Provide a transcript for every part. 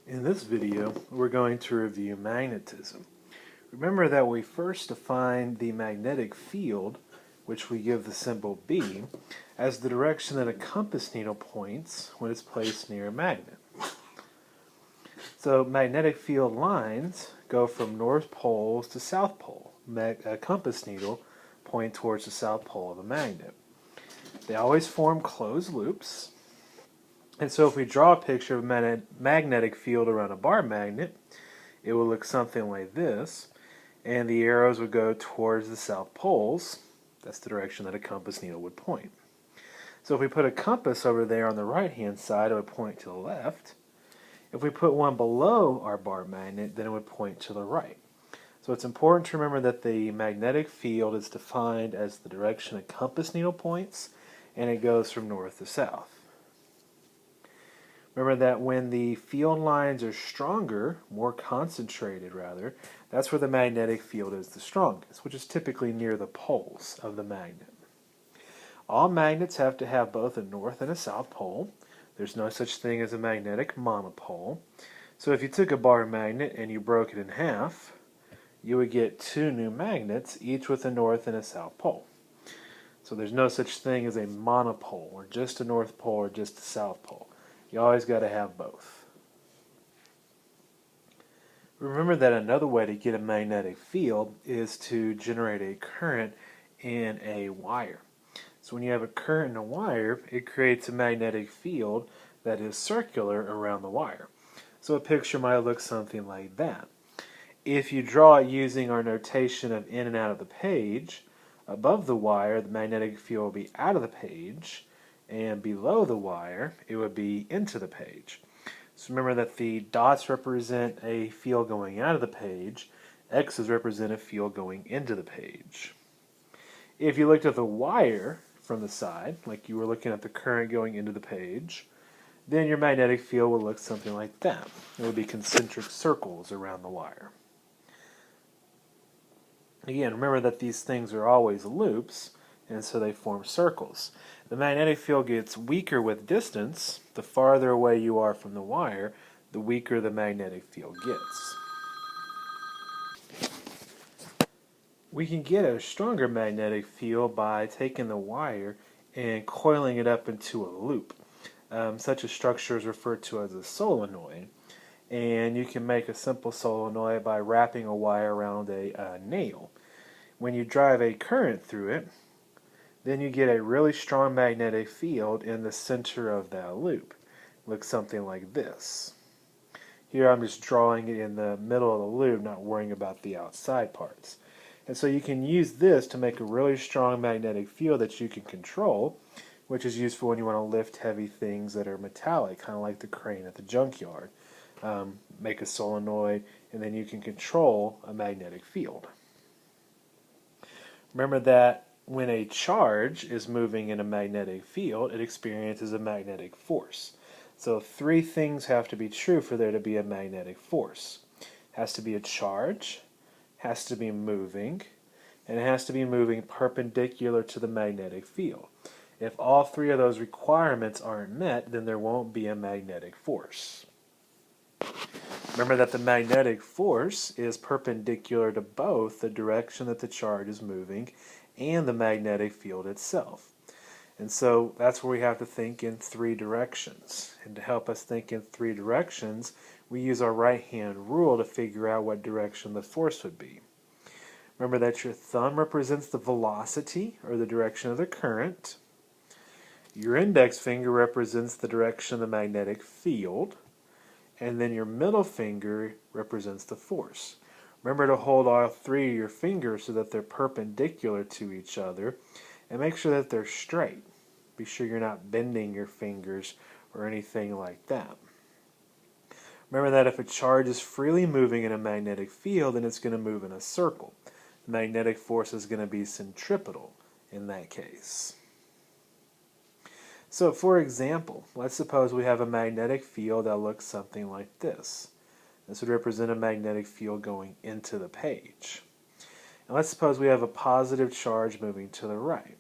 In this video, we're going to review magnetism. Remember that we first defined the magnetic field, which we give the symbol B, as the direction that a compass needle points when it's placed near a magnet. So magnetic field lines go from north poles to south pole. A compass needle point towards the south pole of a magnet. They always form closed loops. And so if we draw a picture of a magnetic field around a bar magnet, it will look something like this, and the arrows would go towards the south poles. That's the direction that a compass needle would point. So if we put a compass over there on the right-hand side, it would point to the left. If we put one below our bar magnet, then it would point to the right. So it's important to remember that the magnetic field is defined as the direction a compass needle points, and it goes from north to south. Remember that when the field lines are stronger, more concentrated rather, that's where the magnetic field is the strongest, which is typically near the poles of the magnet. All magnets have to have both a north and a south pole. There's no such thing as a magnetic monopole. So if you took a bar magnet and you broke it in half, you would get two new magnets, each with a north and a south pole. So there's no such thing as a monopole, or just a north pole or just a south pole. You always got to have both. Remember that another way to get a magnetic field is to generate a current in a wire. So when you have a current in a wire, it creates a magnetic field that is circular around the wire. So a picture might look something like that. If you draw it using our notation of in and out of the page, above the wire the magnetic field will be out of the page, and below the wire it would be into the page. So remember that the dots represent a field going out of the page, X's represent a field going into the page. If you looked at the wire from the side, like you were looking at the current going into the page, then your magnetic field would look something like that. It would be concentric circles around the wire. Again, remember that these things are always loops, and so they form circles. The magnetic field gets weaker with distance. The farther away you are from the wire, the weaker the magnetic field gets. We can get a stronger magnetic field by taking the wire and coiling it up into a loop. Such a structure is referred to as a solenoid. And you can make a simple solenoid by wrapping a wire around a nail. When you drive a current through it, then you get a really strong magnetic field in the center of that loop. It looks something like this. Here I'm just drawing it in the middle of the loop, not worrying about the outside parts. And so you can use this to make a really strong magnetic field that you can control, which is useful when you want to lift heavy things that are metallic, kind of like the crane at the junkyard. Make a solenoid, and then you can control a magnetic field. Remember that when a charge is moving in a magnetic field, it experiences a magnetic force. So three things have to be true for there to be a magnetic force. It has to be a charge, has to be moving, and it has to be moving perpendicular to the magnetic field. If all three of those requirements aren't met, then there won't be a magnetic force. Remember that the magnetic force is perpendicular to both the direction that the charge is moving and the magnetic field itself. And so that's where we have to think in three directions. And to help us think in three directions, we use our right-hand rule to figure out what direction the force would be. Remember that your thumb represents the velocity, or the direction of the current. Your index finger represents the direction of the magnetic field. And then your middle finger represents the force. Remember to hold all three of your fingers so that they're perpendicular to each other, and make sure that they're straight. Be sure you're not bending your fingers or anything like that. Remember that if a charge is freely moving in a magnetic field, then it's going to move in a circle. The magnetic force is going to be centripetal in that case. So for example, let's suppose we have a magnetic field that looks something like this. This would represent a magnetic field going into the page. And let's suppose we have a positive charge moving to the right.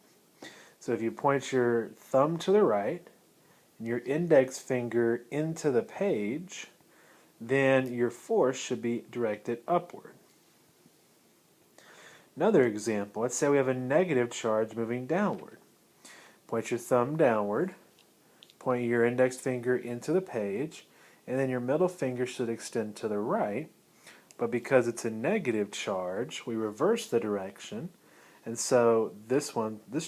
So if you point your thumb to the right and your index finger into the page, then your force should be directed upward. Another example, let's say we have a negative charge moving downward. Point your thumb downward, point your index finger into the page, and then your middle finger should extend to the right. But because it's a negative charge, we reverse the direction, and so this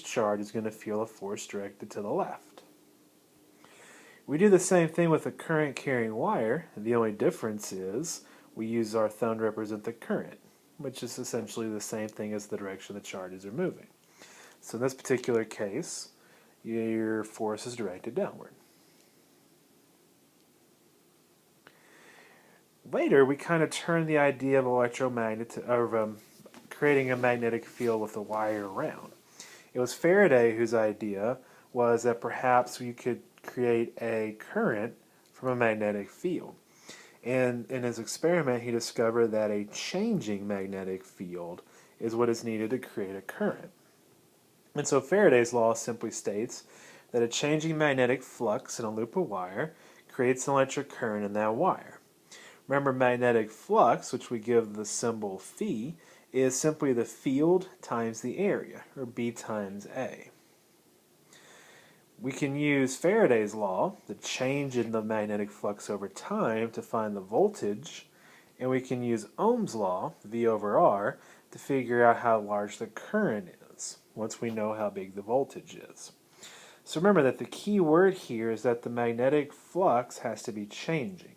charge is going to feel a force directed to the left. We do the same thing with a current carrying wire. The only difference is we use our thumb to represent the current, which is essentially the same thing as the direction the charges are moving. So in this particular case, your force is directed downward. Later, we kind of turned the idea of creating a magnetic field with a wire around. It was Faraday whose idea was that perhaps we could create a current from a magnetic field. And in his experiment, he discovered that a changing magnetic field is what is needed to create a current. And so Faraday's law simply states that a changing magnetic flux in a loop of wire creates an electric current in that wire. Remember, magnetic flux, which we give the symbol phi, is simply the field times the area, or B times A. We can use Faraday's law, the change in the magnetic flux over time, to find the voltage, and we can use Ohm's law, V over R, to figure out how large the current is, once we know how big the voltage is. So remember that the key word here is that the magnetic flux has to be changing.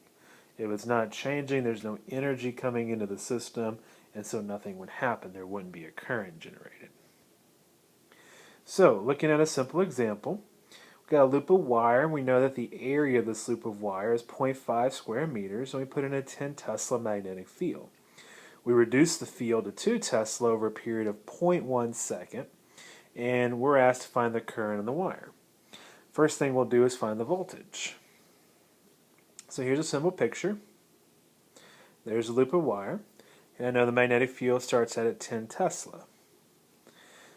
If it's not changing, there's no energy coming into the system, and so nothing would happen. There wouldn't be a current generated. So, looking at a simple example, we've got a loop of wire, and we know that the area of this loop of wire is 0.5 square meters, and we put in a 10 Tesla magnetic field. We reduce the field to 2 Tesla over a period of 0.1 second, and we're asked to find the current in the wire. First thing we'll do is find the voltage. So here's a simple picture. There's a loop of wire, and I know the magnetic field starts at 10 Tesla.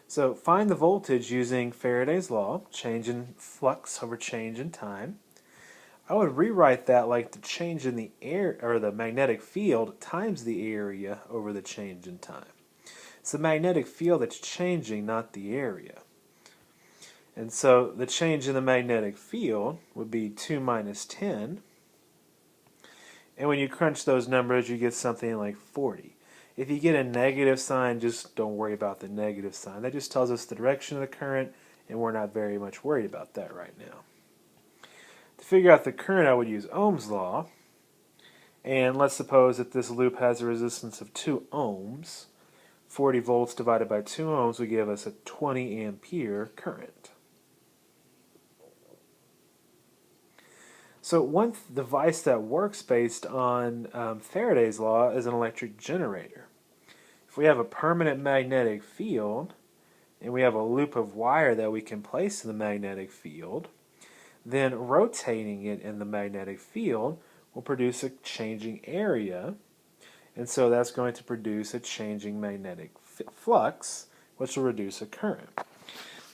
So find the voltage using Faraday's law, change in flux over change in time. I would rewrite that like the change in the air or the magnetic field times the area over the change in time. It's the magnetic field that's changing, not the area. And so the change in the magnetic field would be 2 minus 10. And when you crunch those numbers, you get something like 40. If you get a negative sign, just don't worry about the negative sign. That just tells us the direction of the current, and we're not very much worried about that right now. To figure out the current, I would use Ohm's law. And let's suppose that this loop has a resistance of 2 ohms. 40 volts divided by 2 ohms would give us a 20 ampere current. So one device that works based on Faraday's law is an electric generator. If we have a permanent magnetic field and we have a loop of wire that we can place in the magnetic field, then rotating it in the magnetic field will produce a changing area, and so that's going to produce a changing magnetic flux, which will reduce a current.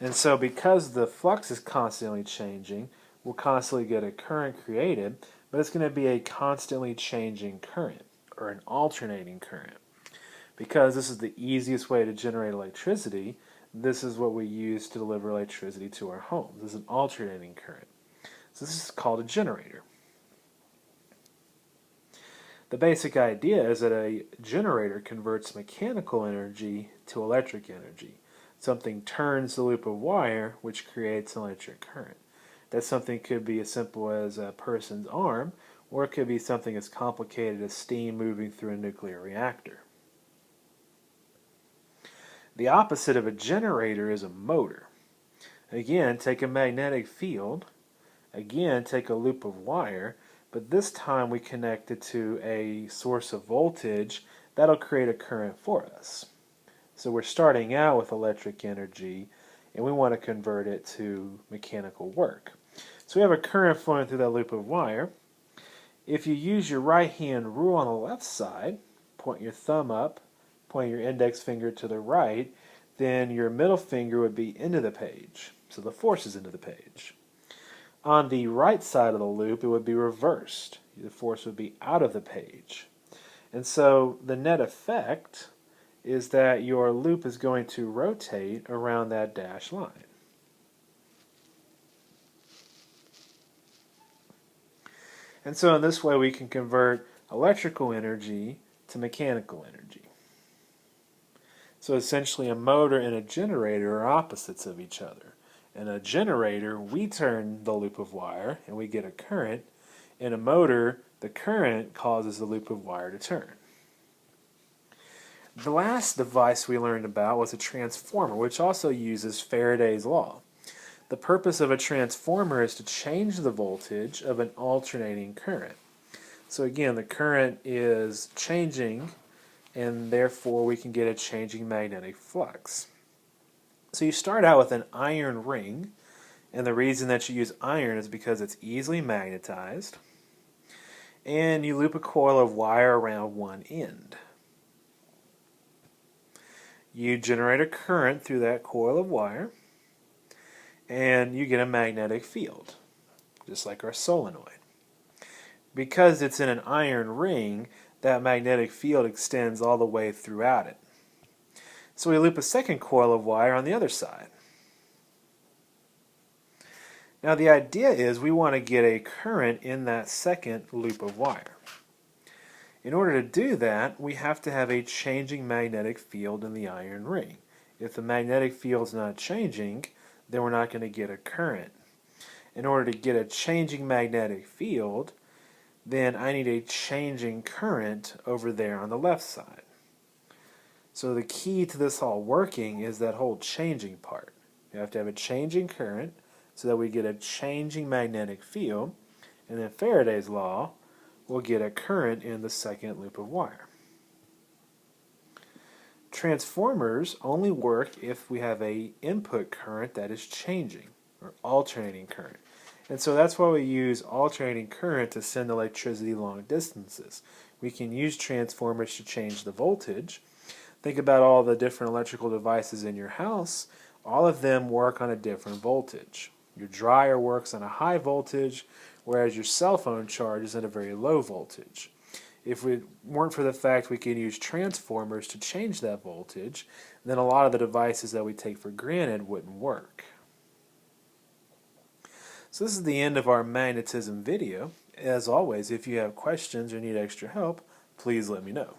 And so because the flux is constantly changing, we'll constantly get a current created, but it's going to be a constantly changing current, or an alternating current. Because this is the easiest way to generate electricity, this is what we use to deliver electricity to our homes. This is an alternating current. So this is called a generator. The basic idea is that a generator converts mechanical energy to electric energy. Something turns the loop of wire, which creates an electric current. That something could be as simple as a person's arm, or it could be something as complicated as steam moving through a nuclear reactor. The opposite of a generator is a motor. Again, take a magnetic field. Again, take a loop of wire, but this time we connect it to a source of voltage that'll create a current for us. So we're starting out with electric energy, and we want to convert it to mechanical work. So we have a current flowing through that loop of wire. If you use your right hand rule on the left side, point your thumb up, point your index finger to the right, then your middle finger would be into the page. So the force is into the page. On the right side of the loop, it would be reversed. The force would be out of the page. And so the net effect is that your loop is going to rotate around that dashed line. And so in this way we can convert electrical energy to mechanical energy. So essentially a motor and a generator are opposites of each other. In a generator, we turn the loop of wire and we get a current. In a motor, the current causes the loop of wire to turn. The last device we learned about was a transformer, which also uses Faraday's Law. The purpose of a transformer is to change the voltage of an alternating current. So again, the current is changing, and therefore we can get a changing magnetic flux. So you start out with an iron ring, and the reason that you use iron is because it's easily magnetized, and you loop a coil of wire around one end. You generate a current through that coil of wire, and you get a magnetic field, just like our solenoid. Because it's in an iron ring, that magnetic field extends all the way throughout it. So we loop a second coil of wire on the other side. Now the idea is we want to get a current in that second loop of wire. In order to do that, we have to have a changing magnetic field in the iron ring. If the magnetic field is not changing, then we're not going to get a current. In order to get a changing magnetic field, then I need a changing current over there on the left side. So the key to this all working is that whole changing part. You have to have a changing current so that we get a changing magnetic field, and then Faraday's law will get a current in the second loop of wire. Transformers only work if we have an input current that is changing, or alternating current. And so that's why we use alternating current to send electricity long distances. We can use transformers to change the voltage. Think about all the different electrical devices in your house. All of them work on a different voltage. Your dryer works on a high voltage, whereas your cell phone charges at a very low voltage. If it weren't for the fact we can use transformers to change that voltage, then a lot of the devices that we take for granted wouldn't work. So this is the end of our magnetism video. As always, if you have questions or need extra help, please let me know.